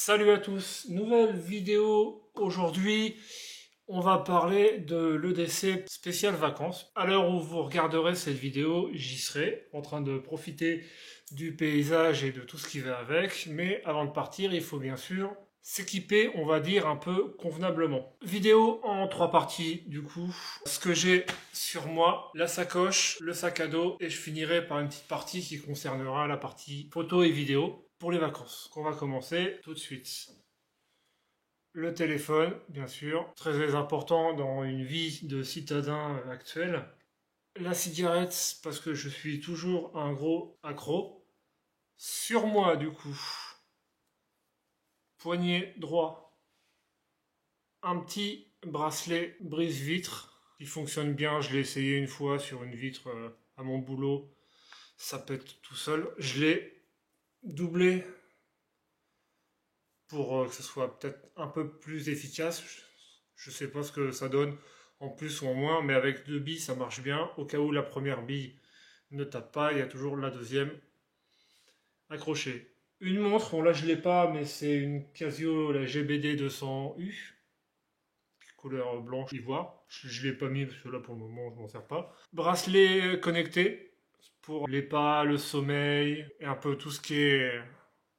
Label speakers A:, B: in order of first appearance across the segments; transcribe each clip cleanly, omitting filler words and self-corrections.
A: Salut à tous, nouvelle vidéo aujourd'hui. On va parler de l'EDC spécial vacances. À l'heure où vous regarderez cette vidéo, j'y serai en train de profiter du paysage et de tout ce qui va avec. Mais avant de partir, il faut bien sûr s'équiper, on va dire, un peu convenablement. Vidéo en 3 parties du coup. Ce que j'ai sur moi, la sacoche, le sac à dos et je finirai par une petite partie qui concernera la partie photo et vidéo pour les vacances. On va commencer tout de suite. Le téléphone, bien sûr, très important dans une vie de citadin actuel. La cigarette, parce que je suis toujours un gros accro. Sur moi, du coup, poignet droit, un petit bracelet brise-vitre qui fonctionne bien. Je l'ai essayé une fois sur une vitre à mon boulot. Ça pète tout seul. Je l'ai doublé pour que ce soit peut-être un peu plus efficace. Je sais pas ce que ça donne en plus ou en moins, mais avec 2 billes ça marche bien. Au cas où la première bille ne tape pas, il y a toujours la deuxième accrochée. Une montre, bon là je l'ai pas, mais c'est une Casio, la GBD 200U, couleur blanche ivoire. Je l'ai pas mis parce que là pour le moment je m'en sers pas. Bracelet connecté pour les pas, le sommeil et un peu tout ce qui est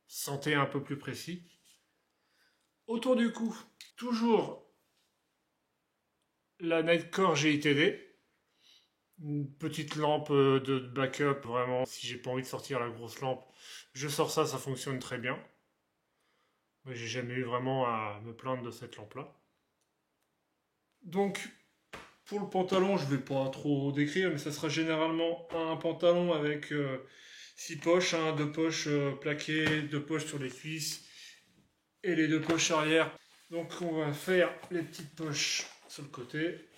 A: santé un peu plus précis. Autour du cou, toujours la Nightcore GITD, une petite lampe de backup, vraiment, si j'ai pas envie de sortir la grosse lampe, je sors ça, ça fonctionne très bien. Mais j'ai jamais eu vraiment à me plaindre de cette lampe-là. Donc, pour le pantalon, je vais pas trop décrire, mais ça sera généralement un pantalon avec 6 poches, 2 poches plaquées, 2 poches sur les cuisses et les 2 poches arrière. Donc on va faire les petites poches sur le côté.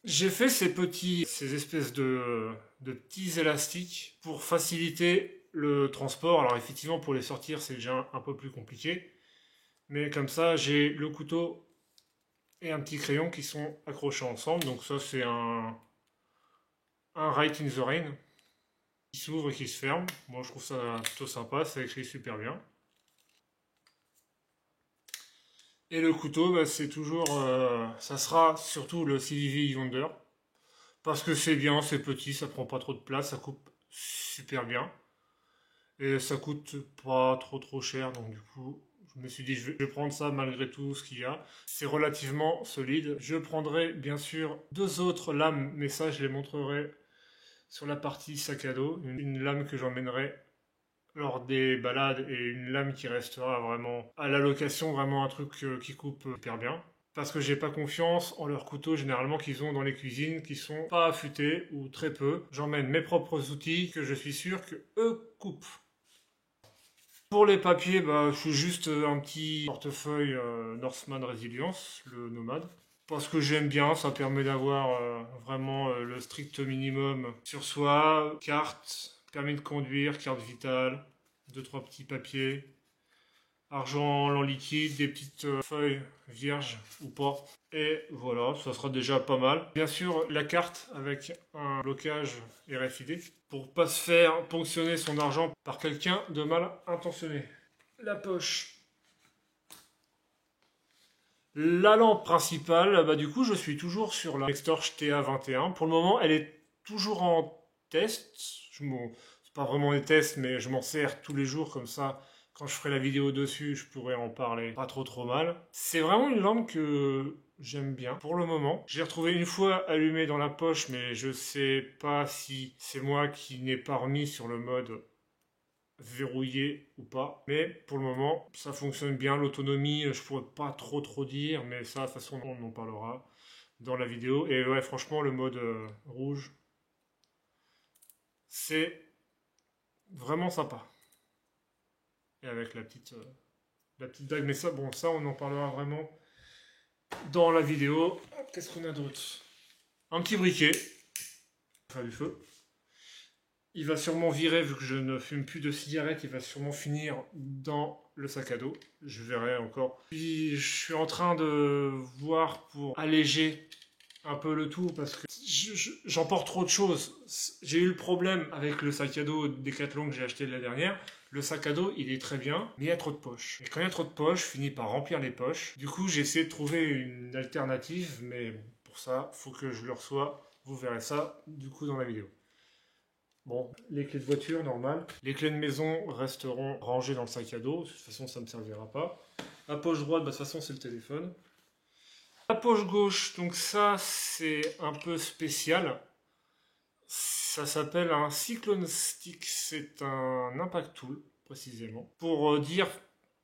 A: J'ai fait ces espèces de petits élastiques pour faciliter le transport. Alors effectivement, pour les sortir, c'est déjà un peu plus compliqué. Mais comme ça, j'ai le couteau et un petit crayon qui sont accrochés ensemble. Donc ça, c'est un Right in the Rain qui s'ouvre et qui se ferme. Moi, je trouve ça plutôt sympa. Ça écrit super bien. Et le couteau, bah, c'est toujours, ça sera surtout le CVV Yonder. Parce que c'est bien, c'est petit, ça prend pas trop de place, ça coupe super bien. Et ça coûte pas trop cher, donc du coup, je me suis dit, je vais prendre ça malgré tout ce qu'il y a. C'est relativement solide. Je prendrai bien sûr 2 autres lames, mais ça, je les montrerai sur la partie sac à dos. Une lame que j'emmènerai lors des balades et une lame qui restera vraiment à la location, vraiment un truc qui coupe hyper bien. Parce que j'ai pas confiance en leurs couteaux généralement qu'ils ont dans les cuisines, qui sont pas affûtés ou très peu. J'emmène mes propres outils que je suis sûr que eux coupent. Pour les papiers, bah, je suis juste un petit portefeuille Northman Resilience, le Nomade. Parce que j'aime bien, ça permet d'avoir vraiment le strict minimum sur soi. Carte, permis de conduire, carte vitale, 2-3 petits papiers. Argent en liquide, des petites feuilles vierges ou pas. Et voilà, ça sera déjà pas mal. Bien sûr, la carte avec un blocage RFID pour pas se faire ponctionner son argent par quelqu'un de mal intentionné. La poche. La lampe principale, bah du coup, je suis toujours sur la Nextorch TA21. Pour le moment, elle est toujours en test. C'est pas vraiment des tests, mais je m'en sers tous les jours comme ça. Quand je ferai la vidéo dessus, je pourrai en parler pas trop mal. C'est vraiment une lampe que j'aime bien pour le moment. J'ai retrouvé une fois allumée dans la poche, mais je sais pas si c'est moi qui n'ai pas remis sur le mode verrouillé ou pas. Mais pour le moment, ça fonctionne bien. L'autonomie, je pourrais pas trop dire, mais ça, de toute façon, on en parlera dans la vidéo. Et ouais, franchement, le mode rouge, c'est vraiment sympa. Et avec la petite dague. Mais ça, bon, ça, on en parlera vraiment dans la vidéo. Qu'est-ce qu'on a d'autre? Un petit briquet. Faire du feu. Il va sûrement virer, vu que je ne fume plus de cigarettes, il va sûrement finir dans le sac à dos. Je verrai encore. Puis je suis en train de voir pour alléger un peu le tout parce que j'emporte trop de choses. J'ai eu le problème avec le sac à dos Decathlon que j'ai acheté l'année dernière. Le sac à dos, il est très bien, mais il y a trop de poches. Et quand il y a trop de poches, je finis par remplir les poches. Du coup, j'ai essayé de trouver une alternative, mais bon, pour ça, faut que je le reçois. Vous verrez ça, du coup, dans la vidéo. Bon, les clés de voiture, normal. Les clés de maison resteront rangées dans le sac à dos. De toute façon, ça ne me servira pas. La poche droite, bah, de toute façon, c'est le téléphone. La poche gauche, donc ça, c'est un peu spécial. Ça s'appelle un Cyclone Stick. C'est un impact tool, précisément. Pour dire,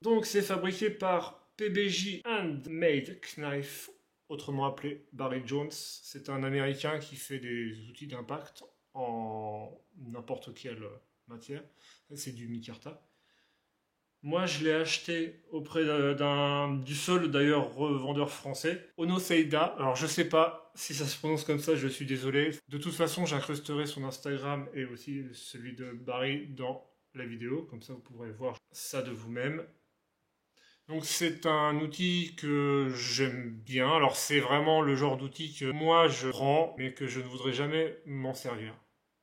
A: donc c'est fabriqué par PBJ Handmade Knife, autrement appelé Barry Jones. C'est un Américain qui fait des outils d'impact en n'importe quelle matière. C'est du micarta. Moi, je l'ai acheté auprès du seul, d'ailleurs, revendeur français, Ono Seida. Alors, je sais pas si ça se prononce comme ça, je suis désolé. De toute façon, j'incrusterai son Instagram et aussi celui de Barry dans la vidéo. Comme ça, vous pourrez voir ça de vous-même. Donc, c'est un outil que j'aime bien. Alors, c'est vraiment le genre d'outil que moi, je prends, mais que je ne voudrais jamais m'en servir.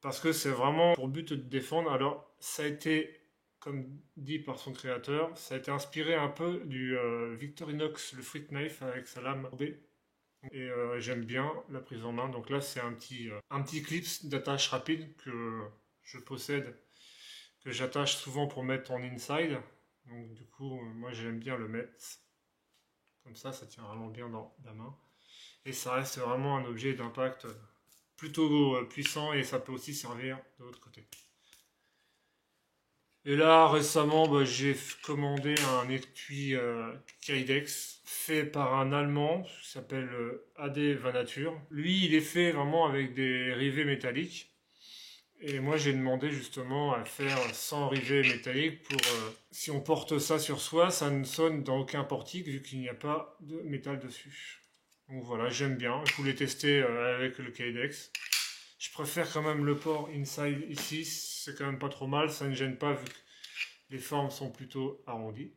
A: Parce que c'est vraiment pour but de défendre. Alors, ça a été comme dit par son créateur, ça a été inspiré un peu du Victorinox, le Fruit Knife avec sa lame courbée. Et j'aime bien la prise en main. Donc là, c'est un petit clip d'attache rapide que je possède, que j'attache souvent pour mettre en inside. Donc du coup, moi j'aime bien le mettre. Comme ça tient vraiment bien dans la main. Et ça reste vraiment un objet d'impact plutôt puissant et ça peut aussi servir de l'autre côté. Et là, récemment, bah, j'ai commandé un étui Kydex fait par un Allemand qui s'appelle AD Vanature. Lui, il est fait vraiment avec des rivets métalliques. Et moi, j'ai demandé justement à faire sans rivets métalliques pour... si on porte ça sur soi, ça ne sonne dans aucun portique vu qu'il n'y a pas de métal dessus. Donc voilà, j'aime bien. Je voulais tester avec le Kydex. Je préfère quand même le port inside ici, c'est quand même pas trop mal, ça ne gêne pas vu que les formes sont plutôt arrondies.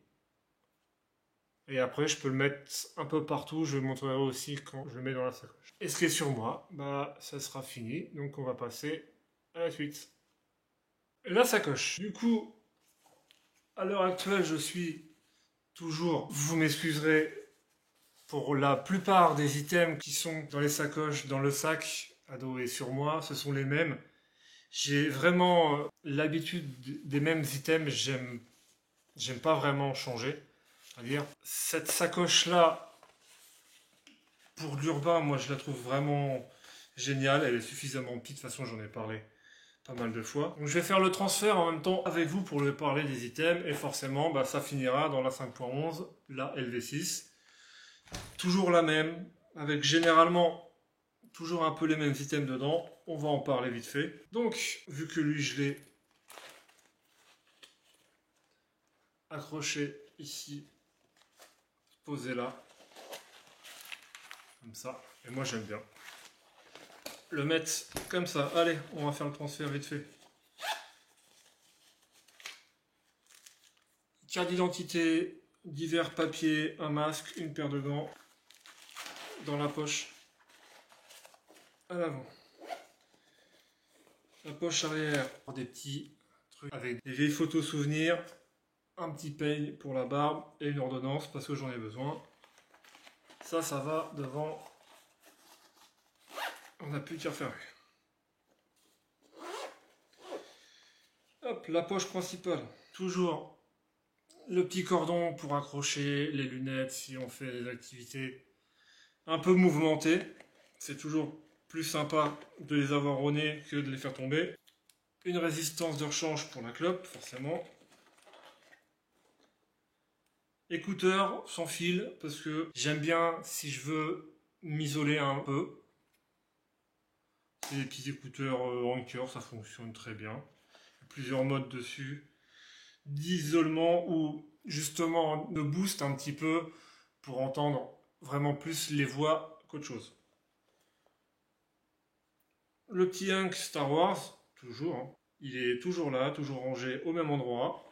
A: Et après, je peux le mettre un peu partout, je le montrerai aussi quand je le mets dans la sacoche. Et ce qui est sur moi, bah ça sera fini, donc on va passer à la suite. La sacoche. Du coup, à l'heure actuelle, je suis toujours, vous m'excuserez, pour la plupart des items qui sont dans les sacoches, dans le sac à dos et sur moi, ce sont les mêmes. J'ai vraiment l'habitude des mêmes items, j'aime pas vraiment changer. C'est-à-dire, cette sacoche-là, pour l'urbain, moi je la trouve vraiment géniale. Elle est suffisamment petite, de toute façon j'en ai parlé pas mal de fois. Donc je vais faire le transfert en même temps avec vous pour le parler des items. Et forcément, bah, ça finira dans la 5.11, la LV6. Toujours la même, avec généralement toujours un peu les mêmes items dedans. On va en parler vite fait. Donc, vu que lui je l'ai accroché ici, posé là, comme ça. Et moi j'aime bien le mettre comme ça. Allez, on va faire le transfert vite fait. Carte d'identité, divers papiers, un masque, une paire de gants dans la poche à l'avant. La poche arrière, des petits trucs avec des vieilles photos souvenirs, un petit peigne pour la barbe et une ordonnance parce que j'en ai besoin. Ça va devant. On n'a plus qu'à refermer. Hop, la poche principale. Toujours le petit cordon pour accrocher les lunettes si on fait des activités un peu mouvementées. C'est toujours plus sympa de les avoir au nez que de les faire tomber. Une résistance de rechange pour la clope, forcément. Écouteurs sans fil, parce que j'aime bien, si je veux m'isoler un peu. C'est des petits écouteurs Anker, ça fonctionne très bien. Il y a plusieurs modes dessus d'isolement ou justement de boost un petit peu pour entendre vraiment plus les voix qu'autre chose. Le petit Hunk Star Wars, toujours, hein. Il est toujours là, toujours rangé au même endroit.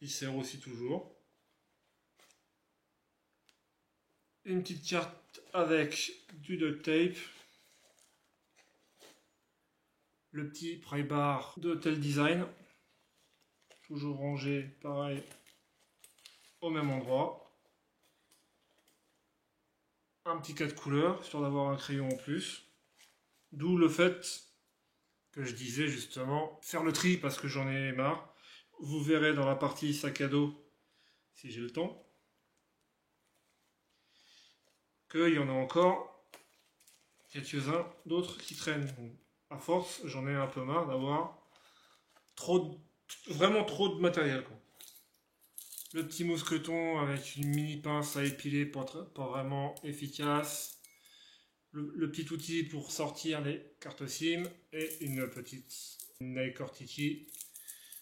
A: Il sert aussi toujours. Une petite carte avec du duct tape. Le petit pry bar de Tel Design. Toujours rangé pareil au même endroit. Un petit cas de couleur, histoire d'avoir un crayon en plus. D'où le fait que je disais justement faire le tri parce que j'en ai marre. Vous verrez dans la partie sac à dos, si j'ai le temps, qu'il y en a encore quelques-uns d'autres qui traînent. À force, j'en ai un peu marre d'avoir vraiment trop de matériel, quoi. Le petit mousqueton avec une mini pince à épiler pas vraiment efficace. Le petit outil pour sortir les cartes SIM et une petite Nikkor Tiki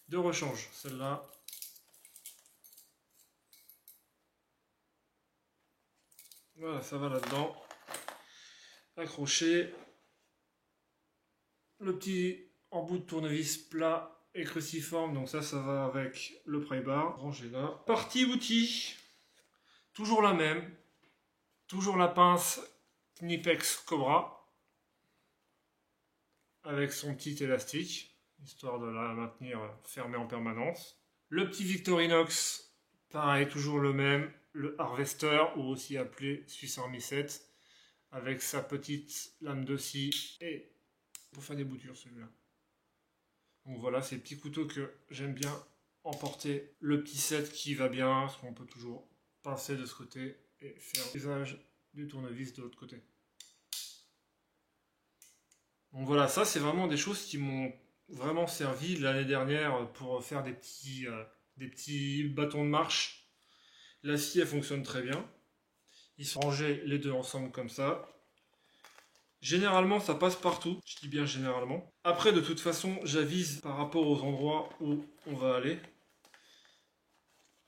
A: de rechange. Celle-là, voilà, ça va là-dedans. Accroché. Le petit embout de tournevis plat et cruciforme, donc ça va avec le pry bar. Rangé là. Partie outils, toujours la même. Toujours la pince Knipex Cobra avec son petit élastique, histoire de la maintenir fermée en permanence. Le petit Victorinox, pareil, toujours le même, le Harvester, ou aussi appelé Swiss Army 7, avec sa petite lame de scie et pour faire des boutures celui-là. Donc voilà, ces petits couteaux que j'aime bien emporter. Le petit set qui va bien, parce qu'on peut toujours pincer de ce côté et faire l'usage du tournevis de l'autre côté. Donc voilà, ça c'est vraiment des choses qui m'ont vraiment servi l'année dernière pour faire des petits bâtons de marche. La scie elle fonctionne très bien. Ils sont rangés les deux ensemble comme ça. Généralement ça passe partout, je dis bien généralement. Après de toute façon j'avise par rapport aux endroits où on va aller.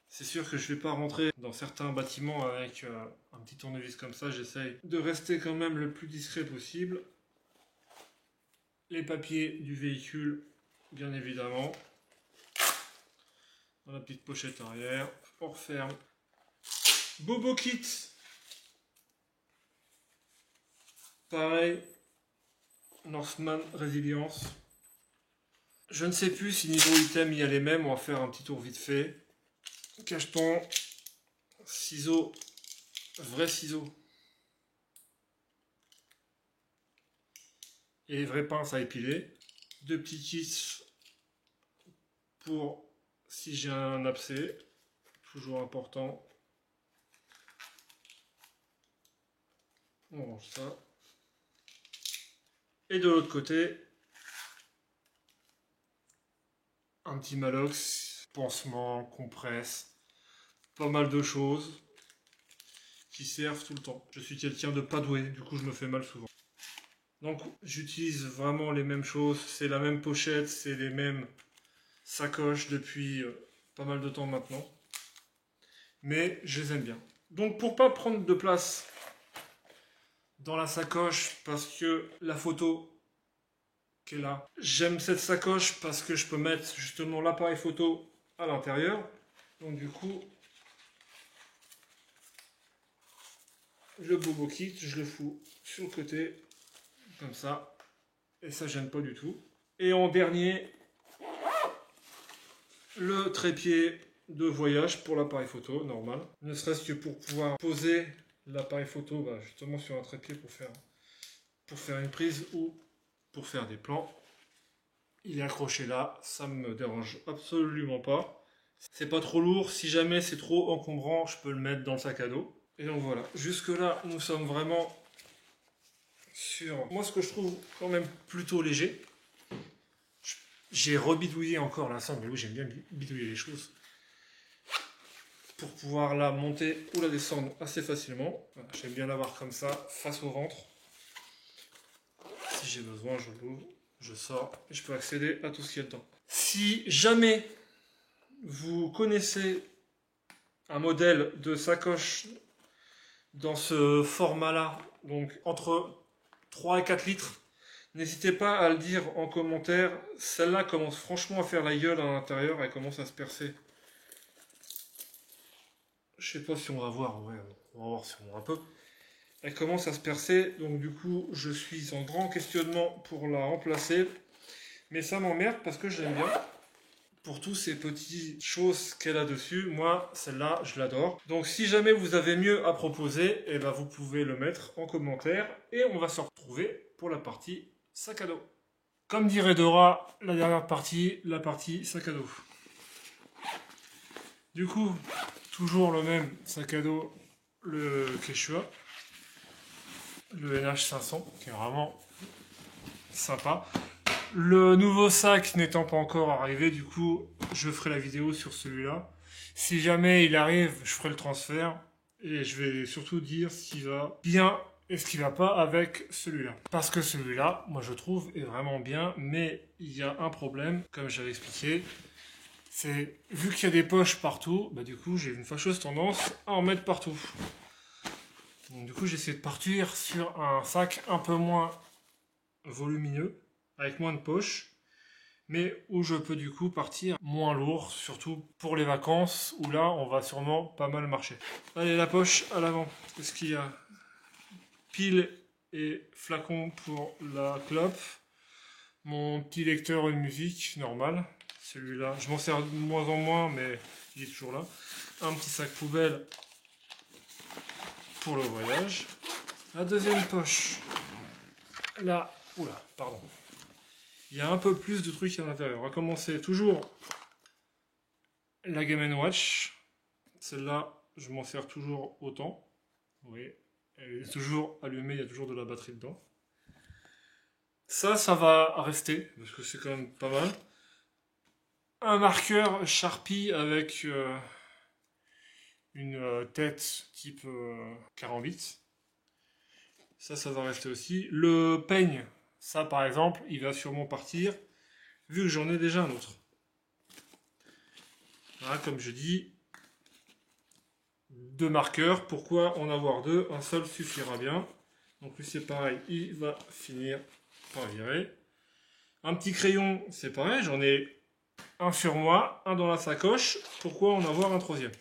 A: C'est sûr que je ne vais pas rentrer dans certains bâtiments avec un petit tournevis comme ça, j'essaye de rester quand même le plus discret possible. Les papiers du véhicule, bien évidemment. Dans la petite pochette arrière, on referme. Bobo Kit. Pareil, Northman Résilience. Je ne sais plus si niveau item il y a les mêmes, on va faire un petit tour vite fait. Cacheton, ciseaux, vrais ciseaux. Et les vraies pinces à épiler. Deux petits kits pour si j'ai un abcès, toujours important. On range ça. Et de l'autre côté, un petit Malox, pansement, compresse, pas mal de choses qui servent tout le temps. Je suis quelqu'un de pas doué, du coup je me fais mal souvent. Donc j'utilise vraiment les mêmes choses, c'est la même pochette, c'est les mêmes sacoches depuis pas mal de temps maintenant. Mais je les aime bien. Donc pour pas prendre de place dans la sacoche parce que la photo qui est là, j'aime cette sacoche parce que je peux mettre justement l'appareil photo à l'intérieur. Donc du coup, le Bobo Kit, je le fous sur le côté, comme ça, et ça gêne pas du tout. Et en dernier, le trépied de voyage pour l'appareil photo, normal. Ne serait-ce que pour pouvoir poser l'appareil photo justement sur un trépied pour faire une prise ou pour faire des plans. Il est accroché là, ça me dérange absolument pas. C'est pas trop lourd, si jamais c'est trop encombrant, je peux le mettre dans le sac à dos. Et donc voilà, jusque là nous sommes vraiment sur, moi ce que je trouve quand même plutôt léger. J'ai rebidouillé encore l'ensemble, oui j'aime bien bidouiller les choses. Pour pouvoir la monter ou la descendre assez facilement. Voilà, j'aime bien l'avoir comme ça, face au ventre. Si j'ai besoin, je l'ouvre, je sors et je peux accéder à tout ce qu'il y a dedans. Si jamais vous connaissez un modèle de sacoche dans ce format-là, donc entre 3 et 4 litres, n'hésitez pas à le dire en commentaire. Celle-là commence franchement à faire la gueule à l'intérieur, elle commence à se percer. Je sais pas si on va voir, ouais, on va voir si on voit un peu. Elle commence à se percer, donc du coup, je suis en grand questionnement pour la remplacer. Mais ça m'emmerde parce que je l'aime bien. Pour tous ces petites choses qu'elle a dessus, moi, celle-là, je l'adore. Donc si jamais vous avez mieux à proposer, eh ben, vous pouvez le mettre en commentaire et on va se retrouver pour la partie sac à dos. Comme dirait Dora, la dernière partie, la partie sac à dos. Du coup, toujours le même sac à dos, le Quechua, le NH500, qui est vraiment sympa. Le nouveau sac n'étant pas encore arrivé, du coup, je ferai la vidéo sur celui-là. Si jamais il arrive, je ferai le transfert. Et je vais surtout dire ce qui va bien et ce qui va pas avec celui-là. Parce que celui-là, moi je trouve, est vraiment bien. Mais il y a un problème, comme j'avais expliqué. C'est, vu qu'il y a des poches partout, bah du coup j'ai une fâcheuse tendance à en mettre partout. Donc du coup j'essaie de partir sur un sac un peu moins volumineux, avec moins de poches, mais où je peux du coup partir moins lourd, surtout pour les vacances, où là on va sûrement pas mal marcher. Allez, la poche à l'avant, qu'est-ce qu'il y a? Pile et flacon pour la clope, mon petit lecteur de musique normal, celui-là, je m'en sers de moins en moins, mais il est toujours là. Un petit sac poubelle pour le voyage. La deuxième poche, là, oula, pardon. Il y a un peu plus de trucs à l'intérieur. On va commencer toujours la Game & Watch. Celle-là, je m'en sers toujours autant. Vous voyez, elle est toujours allumée, il y a toujours de la batterie dedans. Ça va rester, parce que c'est quand même pas mal. Un marqueur Sharpie avec une tête type carambit. Ça va rester aussi. Le peigne, ça par exemple, il va sûrement partir, vu que j'en ai déjà un autre. Voilà, comme je dis, deux marqueurs. Pourquoi en avoir deux? Un seul suffira bien. Donc lui c'est pareil, il va finir par virer. Un petit crayon, c'est pareil, j'en ai un sur moi, un dans la sacoche. Pourquoi en avoir un troisième?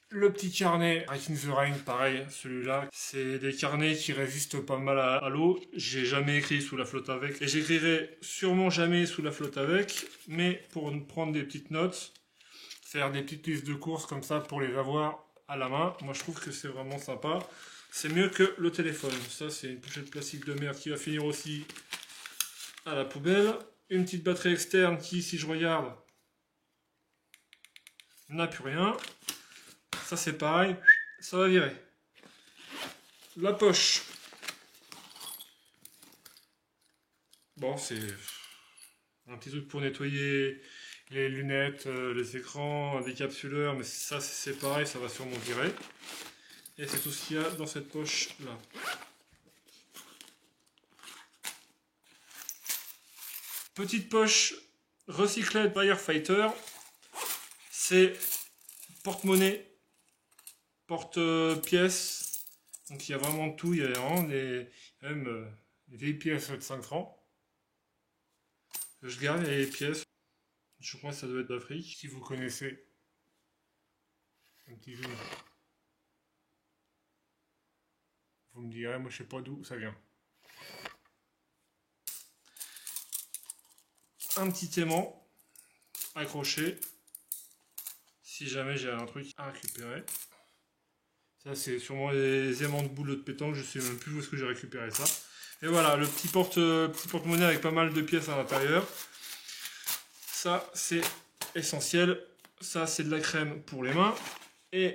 A: Le petit carnet Writing the Rain, pareil, celui-là, c'est des carnets qui résistent pas mal à l'eau. J'ai jamais écrit sous la flotte avec, et j'écrirai sûrement jamais sous la flotte avec, mais pour prendre des petites notes, faire des petites listes de courses comme ça pour les avoir à la main, moi je trouve que c'est vraiment sympa. C'est mieux que le téléphone. Ça, c'est une pochette plastique de merde qui va finir aussi à la poubelle. Une petite batterie externe qui, si je regarde, n'a plus rien. Ça c'est pareil, ça va virer. La poche. Bon, c'est un petit truc pour nettoyer les lunettes, les écrans, un décapsuleur, mais ça c'est pareil, ça va sûrement virer. Et c'est tout ce qu'il y a dans cette poche là. Petite poche recyclée Firefighter. C'est porte-monnaie, porte-pièces. Donc il y a vraiment tout, il y a vraiment même des vieilles pièces de 5 francs. Je garde les pièces. Je crois que ça doit être d'Afrique. Si vous connaissez un petit zoom, vous me direz, moi je sais pas d'où ça vient. Un petit aimant accroché si jamais j'ai un truc à récupérer. Ça c'est sûrement les aimants de boules de pétanque, je sais même plus où est-ce que j'ai récupéré ça. Et voilà, le petit porte-monnaie avec pas mal de pièces à l'intérieur. Ça c'est essentiel. Ça c'est de la crème pour les mains. Et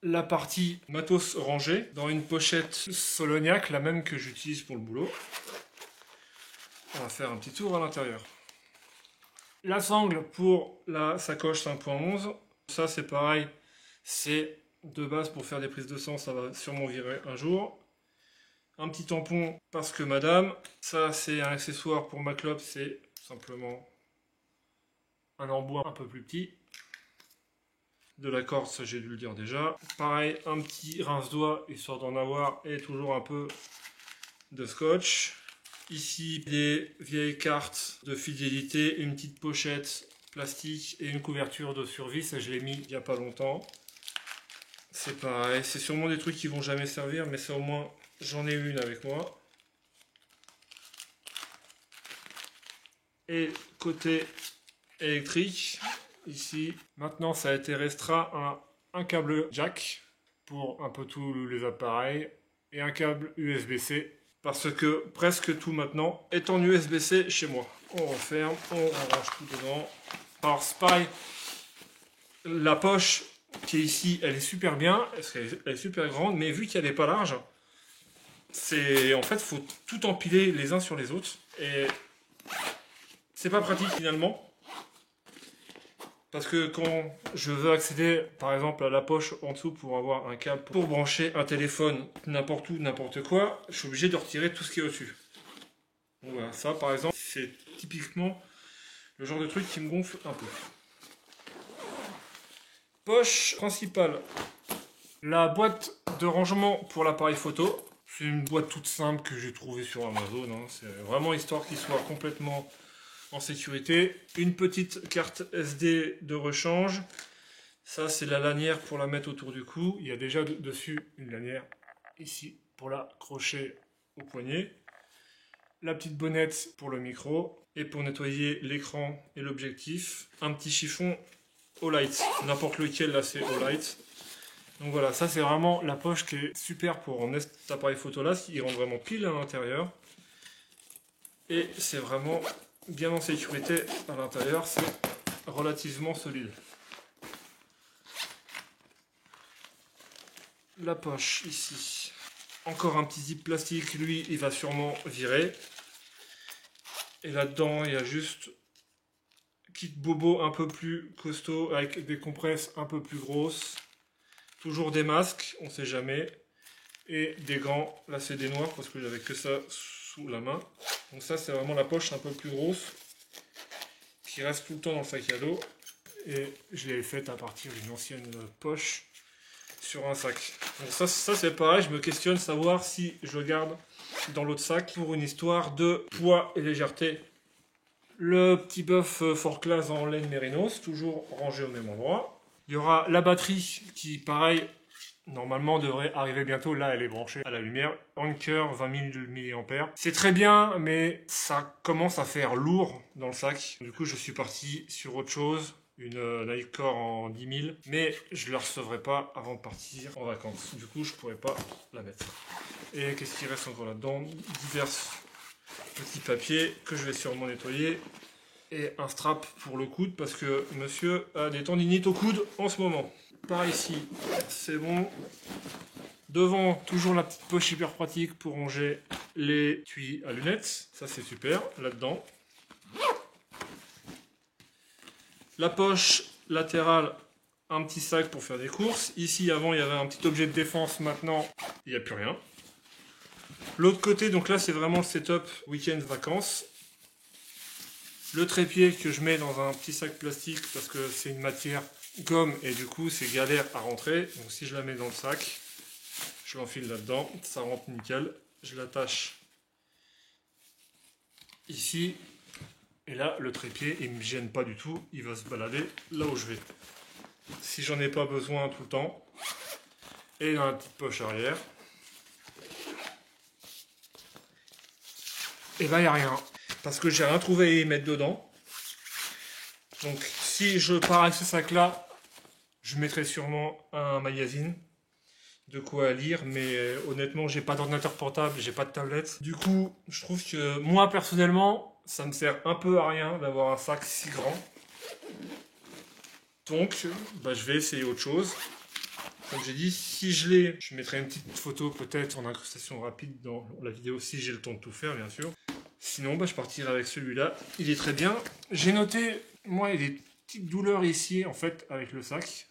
A: la partie matos rangée dans une pochette Soloniac, la même que j'utilise pour le boulot. On va faire un petit tour à l'intérieur. La sangle pour la sacoche 5.11, ça c'est pareil, c'est de base pour faire des prises de sang, ça va sûrement virer un jour. Un petit tampon parce que madame, ça c'est un accessoire pour ma clope, c'est simplement un embout un peu plus petit. De la corde, ça j'ai dû le dire déjà. Pareil, un petit rince-doigt, histoire d'en avoir, et toujours un peu de scotch. Ici, des vieilles cartes de fidélité, une petite pochette plastique et une couverture de survie, ça je l'ai mis il n'y a pas longtemps. C'est pareil, c'est sûrement des trucs qui vont jamais servir, mais ça au moins j'en ai une avec moi. Et côté électrique, ici, maintenant ça a été restreint à un câble jack pour un peu tous les appareils et un câble USB-C parce que presque tout maintenant est en USB-C chez moi. On referme, on range tout dedans. Alors c'est pareil, la poche qui est ici, elle est super bien, elle est super grande, mais vu qu'elle n'est pas large, c'est en fait faut tout empiler les uns sur les autres et c'est pas pratique finalement. Parce que quand je veux accéder par exemple à la poche en dessous pour avoir un câble pour brancher un téléphone n'importe où, n'importe quoi, je suis obligé de retirer tout ce qui est au-dessus. Donc voilà, ça par exemple, c'est typiquement le genre de truc qui me gonfle un peu. Poche principale. La boîte de rangement pour l'appareil photo. C'est une boîte toute simple que j'ai trouvée sur Amazon. Hein. C'est vraiment histoire qu'il soit complètement en sécurité. Une petite carte SD de rechange. Ça, c'est la lanière pour la mettre autour du cou. Il y a déjà dessus une lanière ici pour l'accrocher au poignet. La petite bonnette pour le micro. Et pour nettoyer l'écran et l'objectif, un petit chiffon Olight. N'importe lequel, là, c'est Olight. Donc voilà, ça, c'est vraiment la poche qui est super pour emmener cet appareil photo-là. Il rentre vraiment pile à l'intérieur. Et c'est vraiment bien en sécurité à l'intérieur, c'est relativement solide. La poche ici, encore un petit zip plastique, lui il va sûrement virer. Et là-dedans il y a juste kit bobo un peu plus costaud avec des compresses un peu plus grosses. Toujours des masques, on sait jamais. Et des gants, là c'est des noirs parce que j'avais que ça sous la main. Donc ça c'est vraiment la poche un peu plus grosse qui reste tout le temps dans le sac à dos. Et je l'ai faite à partir d'une ancienne poche sur un sac. Donc ça c'est pareil, je me questionne savoir si je le garde dans l'autre sac pour une histoire de poids et légèreté. Le petit bœuf Fort Class en laine mérinos, toujours rangé au même endroit. Il y aura la batterie qui, pareil, normalement devrait arriver bientôt. Là, elle est branchée à la lumière. Anker 20 000 mAh. C'est très bien, mais ça commence à faire lourd dans le sac. Du coup, je suis parti sur autre chose. Une Nightcore en 10 000. Mais je ne la recevrai pas avant de partir en vacances. Du coup, je ne pourrai pas la mettre. Et qu'est-ce qui reste encore là-dedans? Divers petits papiers que je vais sûrement nettoyer. Et un strap pour le coude parce que monsieur a des tendinites au coude en ce moment. Par ici, c'est bon. Devant, toujours la petite poche hyper pratique pour ranger les tuyaux à lunettes. Ça, c'est super. Là-dedans. La poche latérale, un petit sac pour faire des courses. Ici, avant, il y avait un petit objet de défense. Maintenant, il n'y a plus rien. L'autre côté, donc là, c'est vraiment le setup week-end vacances. Le trépied que je mets dans un petit sac plastique parce que c'est une matière gomme et du coup c'est galère à rentrer. Donc si je la mets dans le sac, je l'enfile là-dedans, ça rentre nickel. Je l'attache ici et là le trépied il me gêne pas du tout, il va se balader là où je vais. Si j'en ai pas besoin tout le temps. Et dans la petite poche arrière, et là il n'y a rien. Parce que j'ai rien trouvé à y mettre dedans. Donc si je pars avec ce sac là, je mettrai sûrement un magazine, de quoi lire, mais honnêtement j'ai pas d'ordinateur portable, j'ai pas de tablette. Du coup je trouve que moi personnellement ça me sert un peu à rien d'avoir un sac si grand. Donc bah, je vais essayer autre chose. Comme j'ai dit, si je l'ai, je mettrai une petite photo peut-être en incrustation rapide dans la vidéo si j'ai le temps de tout faire bien sûr. Sinon, bah, je partirai avec celui-là. Il est très bien. J'ai noté, moi, il y a des petites douleurs ici, en fait, avec le sac.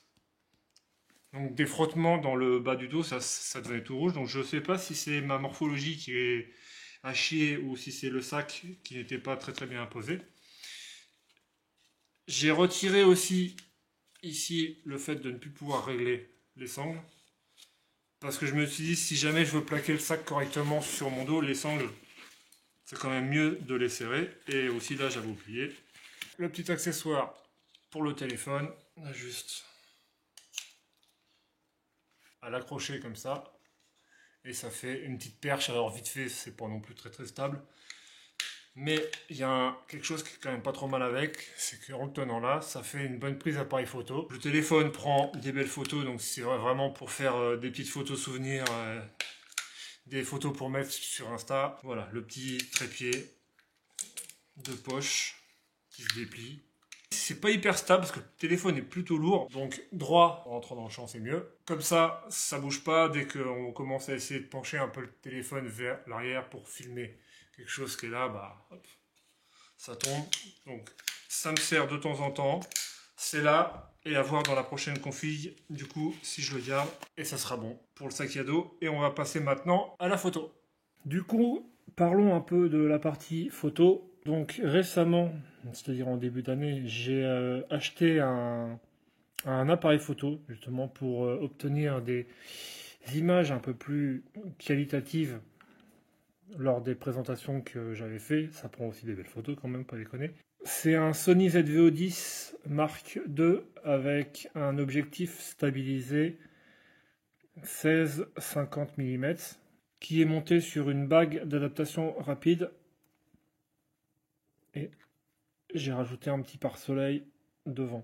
A: Donc, des frottements dans le bas du dos, ça devenait tout rouge. Donc, je ne sais pas si c'est ma morphologie qui est à chier ou si c'est le sac qui n'était pas très très bien imposé. J'ai retiré aussi, ici, le fait de ne plus pouvoir régler les sangles. Parce que je me suis dit, si jamais je veux plaquer le sac correctement sur mon dos, les sangles... c'est quand même mieux de les serrer. Et aussi là, j'avais oublié. Le petit accessoire pour le téléphone, on a juste à l'accrocher comme ça. Et ça fait une petite perche. Alors vite fait, c'est pas non plus très stable. Mais il y a quelque chose qui est quand même pas trop mal avec, c'est qu'en le tenant là, ça fait une bonne prise d'appareil photo. Le téléphone prend des belles photos, donc c'est vraiment pour faire des petites photos souvenirs, des photos pour mettre sur Insta. Voilà, le petit trépied de poche qui se déplie. C'est pas hyper stable parce que le téléphone est plutôt lourd, donc droit en rentrant dans le champ c'est mieux. Comme ça bouge pas dès qu'on commence à essayer de pencher un peu le téléphone vers l'arrière pour filmer quelque chose qui est là, bah hop, ça tombe. Donc ça me sert de temps en temps. C'est là et à voir dans la prochaine config du coup si je le garde et ça sera bon pour le sac à dos. Et on va passer maintenant à la photo. Du coup, parlons un peu de la partie photo. Donc récemment, c'est-à-dire en début d'année, j'ai acheté un appareil photo justement pour obtenir des images un peu plus qualitatives lors des présentations que j'avais fait. Ça prend aussi des belles photos quand même, pas déconner. C'est un Sony ZV-O10 Mark II avec un objectif stabilisé 16-50 mm qui est monté sur une bague d'adaptation rapide. Et j'ai rajouté un petit pare-soleil devant.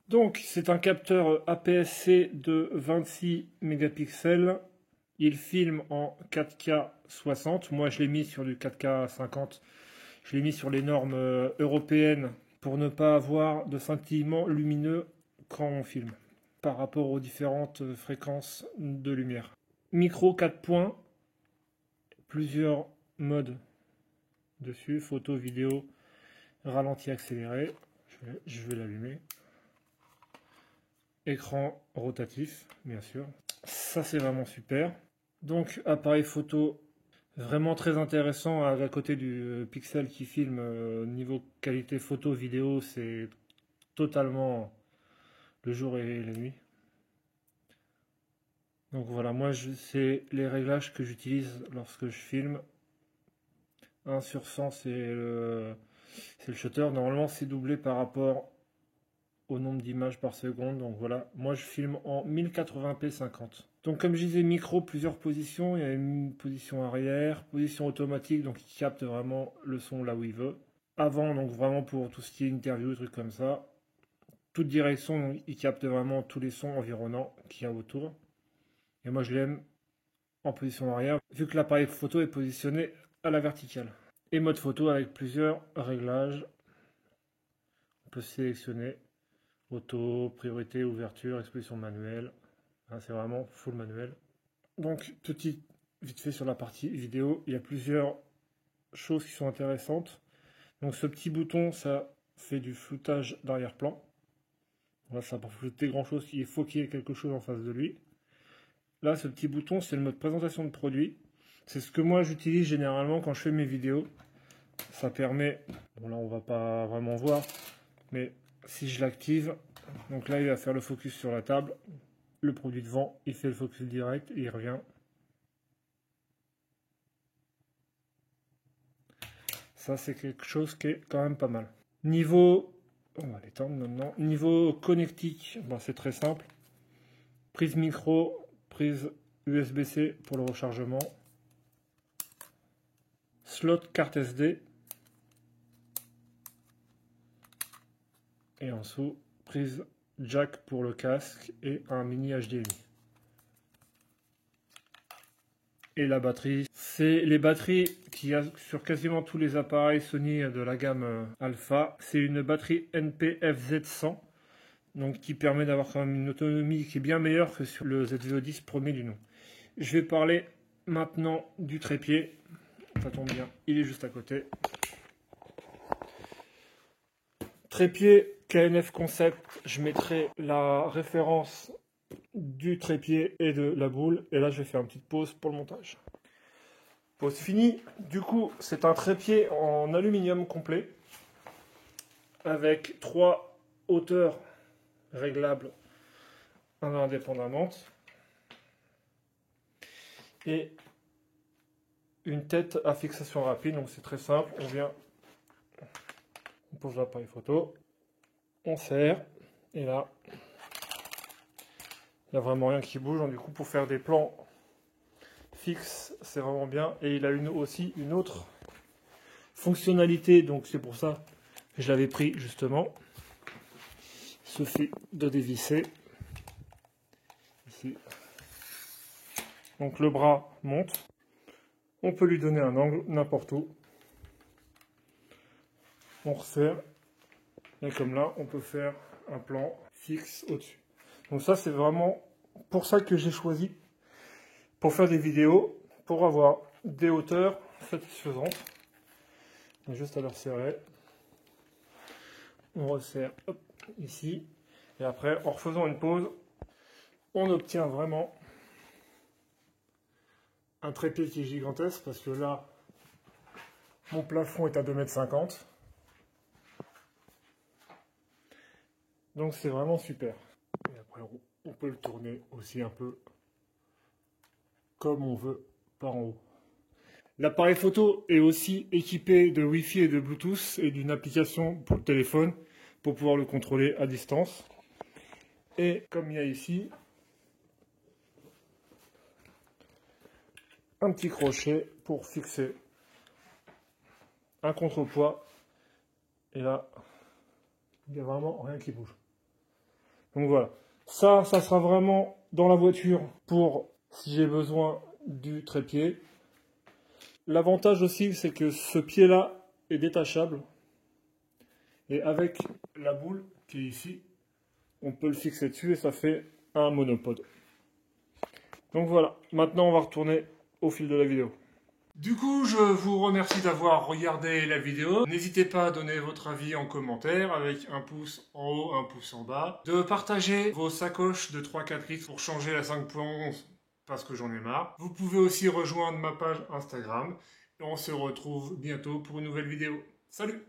A: Donc c'est un capteur APS-C de 26 mégapixels. Il filme en 4K 60. Moi je l'ai mis sur du 4K 50. Je l'ai mis sur les normes européennes pour ne pas avoir de scintillement lumineux quand on filme par rapport aux différentes fréquences de lumière. Micro 4 points, plusieurs modes dessus, photo, vidéo, ralenti accéléré. Je vais l'allumer. Écran rotatif, bien sûr. Ça, c'est vraiment super. Donc, appareil photo vraiment très intéressant à côté du Pixel qui filme. Niveau qualité photo, vidéo, c'est totalement le jour et la nuit. Donc voilà, moi, c'est les réglages que j'utilise lorsque je filme. 1/100, c'est le shutter. Normalement, c'est doublé par rapport au nombre d'images par seconde. Donc voilà, moi je filme en 1080p 50. Donc comme je disais, micro, plusieurs positions. Il y a une position arrière, position automatique, donc il capte vraiment le son là où il veut. Avant, donc vraiment pour tout ce qui est interview, trucs comme ça. Toute direction, donc il capte vraiment tous les sons environnants qu'il y a autour. Et moi je l'aime en position arrière, vu que l'appareil photo est positionné à la verticale. Et mode photo avec plusieurs réglages. On peut sélectionner auto, priorité, ouverture, exposition manuelle. Hein, c'est vraiment full manuel. Donc, vite fait sur la partie vidéo, il y a plusieurs choses qui sont intéressantes. Donc, ce petit bouton, ça fait du floutage d'arrière-plan. Voilà, ça va pas flouter grand chose, il faut qu'il y ait quelque chose en face de lui. Là, ce petit bouton, c'est le mode présentation de produit. C'est ce que moi j'utilise généralement quand je fais mes vidéos. Ça permet, bon là on va pas vraiment voir, mais si je l'active, donc là il va faire le focus sur la table, le produit devant, il fait le focus direct et il revient. Ça c'est quelque chose qui est quand même pas mal. Niveau, on va l'étendre maintenant. Niveau connectique, bon, c'est très simple. Prise micro, prise USB-C pour le rechargement. Slot carte SD. Et en dessous, prise jack pour le casque et un mini HDMI. Et la batterie, c'est les batteries qu'il y a sur quasiment tous les appareils Sony de la gamme Alpha. C'est une batterie NP-FZ100, donc qui permet d'avoir quand même une autonomie qui est bien meilleure que sur le ZV-O10 premier du nom. Je vais parler maintenant du trépied. Ça tombe bien, il est juste à côté. Trépied KNF Concept, je mettrai la référence du trépied et de la boule. Et là, je vais faire une petite pause pour le montage. Pause finie. Du coup, c'est un trépied en aluminium complet avec 3 hauteurs réglables indépendamment et une tête à fixation rapide. Donc c'est très simple. On pose l'appareil photo. On serre, et là, il n'y a vraiment rien qui bouge. Donc, du coup, pour faire des plans fixes, c'est vraiment bien. Et il a aussi une autre fonctionnalité, donc c'est pour ça que je l'avais pris justement. Il suffit de dévisser ici. Donc le bras monte. On peut lui donner un angle n'importe où. On resserre. Et comme là, on peut faire un plan fixe au-dessus. Donc ça, c'est vraiment pour ça que j'ai choisi pour faire des vidéos, pour avoir des hauteurs satisfaisantes. Juste à le resserrer. On resserre hop, ici. Et après, en refaisant une pause, on obtient vraiment un trépied qui est gigantesque parce que là, mon plafond est à 2,50 m. Donc c'est vraiment super. Et après, on peut le tourner aussi un peu comme on veut par en haut. L'appareil photo est aussi équipé de Wi-Fi et de Bluetooth et d'une application pour le téléphone pour pouvoir le contrôler à distance. Et comme il y a ici un petit crochet pour fixer un contrepoids. Et là, il n'y a vraiment rien qui bouge. Donc voilà. Ça sera vraiment dans la voiture pour si j'ai besoin du trépied. L'avantage aussi, c'est que ce pied-là est détachable. Et avec la boule qui est ici, on peut le fixer dessus et ça fait un monopode. Donc voilà, maintenant on va retourner au fil de la vidéo. Du coup, je vous remercie d'avoir regardé la vidéo. N'hésitez pas à donner votre avis en commentaire avec un pouce en haut, un pouce en bas. De partager vos sacoches de 3-4 litres pour changer la 5.11 parce que j'en ai marre. Vous pouvez aussi rejoindre ma page Instagram. Et on se retrouve bientôt pour une nouvelle vidéo. Salut!